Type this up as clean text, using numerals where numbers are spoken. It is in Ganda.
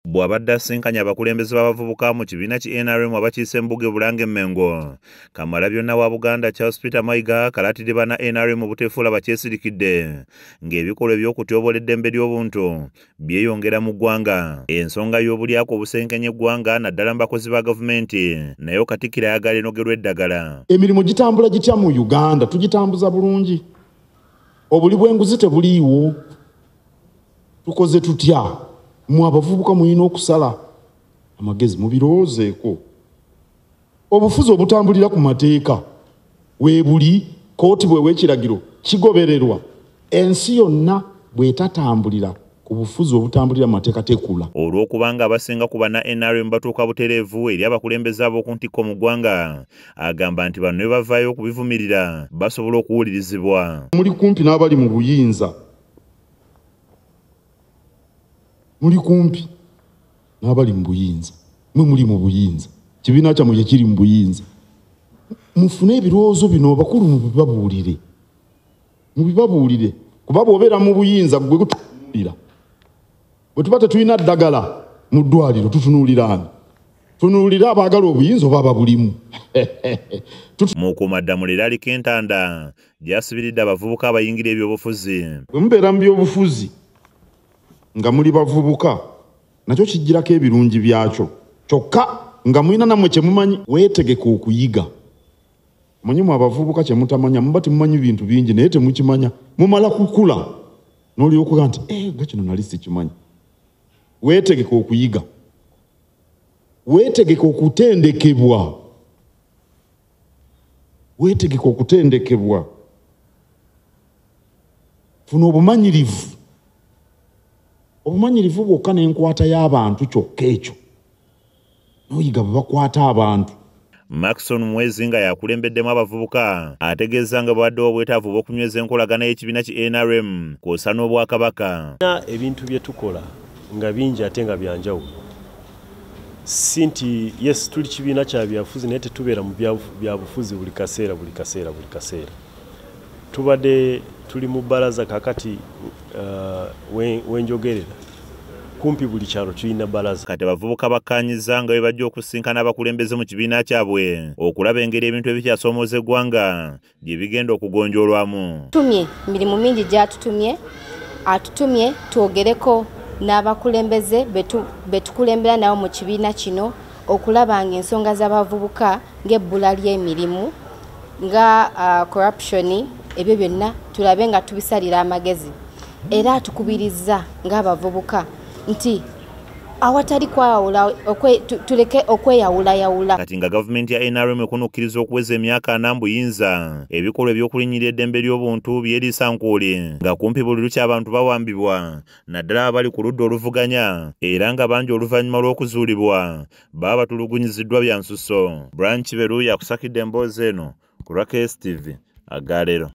bw'abadde asinkanya abakulembeze b'abavubuka mu kibiina ki NRM abakiise Mbuge Bulange Mengo. Kamalabyonna wa Buganda Charles Peter Mayiga kalatidde bana NRM buteefuula bakyesirikidde ng'ebikolwa eby'okutyobola eddembe ly'obuntu byeyongera mu ggwanga. Ensonga y'obulyako obusenkenye eggwanga naddala mu bakozi ba gavumenti naye Katikkiro ayagala enogerwa eddagala. Emirimu gitambula gitya mu Uganda, tugitambuza bulungi. Obuli bw'enguzi tebuliiwo. Tukoze tutya? Mu abavubuka muyina okusala amagezi mubirowoozeeko. Obufuzi obutambulira ku mateeka weebuli kooti bw'ew'ekiragiro kigobererwa. Ensi yonna bw'etatambulira ku bufuzi obutambulira mu mateeka tekula. Olw'okubanga abasinga ku bana NRM batuuka butereevu eri abakulembeze ab'oku ntikko mu ggwanga, agamba nti bano ne bavaayo okubivumirira basobola okuwulirizibwa. Muli kumpi n'abali mu buyinza. Muli kumpi n'abali mu buyinza. Mwe muli mu buyinza. Kibiina kyammwe kye kiri mu buyinza. Mufune ebirowoozo bino bakulu mubibabuulire. Mubibabuulire. Kuba bw'obeera mu buyinza gwe gutunuulira. Bwe tuba tetulina ddagala mu ddwaliro tutunuulirana. Tunuulira abaagala obuyinza oba ababulimu. Mukuumaddamula Ali Kentanda gy'asibiridde abavubuka abayingira ebyobufuzi. Bwe mubeera mu byobufuzi nga muli bavubuka nakyo kijjirako ebirungi byakyo. Kyokka nga mulina nammwe kye mumanyi weetegeka okuyiga. Mumanyimu abavubuka kye mutamanya muba temumanyi bintu bingi naye temukimanya. Mumala kukula n'olyokuga nti nga kino nali sikimanyi. Weetegeka okuyiga. Weetegeka okutendekebwa. Weetegeka okutendekebwa. Funa obumanyirivu. Obumanyirivu bwokka n'enkwata y'abantu kyokka ekyo. N'oyiga bwe bakwata abantu. Maxon Mwezi nga yakulembeddemu abavubuka ategeeza nga bwaddewo obwetaavu bw'okunyweza enkolagana y'ekibiina ki NRM kw'ossa n'Obwakabaka. Ebintu bye tukola nga bingi ate nga byanjawulo. Si nti yes tuli kibiina kya byabufuzi naye tetubeera mu byabufuzi buli kaseera. Tubadde tuli mu bbalaza kakati wenjogerera. Kumpi buli kyalo tulina bbalaza. Kati abavubuka bakkaanyiza nga bwe bajja okusinkana abakulembeze mu kibiina kyabwe okulaba engeri ebintu ebikyasoomooza eggwanga gye bigenda okugonjoolwamu. Tumye emirimu mingi gy'atutumye, atutumye twogereko n'abakulembeze betukulembera nabo mu kibiina kino okulaba nga ensonga z'abavubuka ng'ebbula ly'emirimu nga corruption ebyo byonna tulabe nga tubisalira amagezi. Era atukubiriza ng'abavubuka nti awatali kwawula tuleke okweyawulayawula. Kati nga gavumenti ya NRM ekunukkiriza okuweza emyaka 4 mu buyinza ebikolwa eby'okulinnyirira eddembe ly'obuntu byeriisa nkuuli nga kumpi buli lukya abantu bawambibwa naddala abali ku ludda oluvuganya era nga bangi oluvannyuma lw'okuzuulibwa baba batulugunyiziddwa bya nsusso. Branch Beru yakusakidde emboozi eno ku Rakes TV Agalero.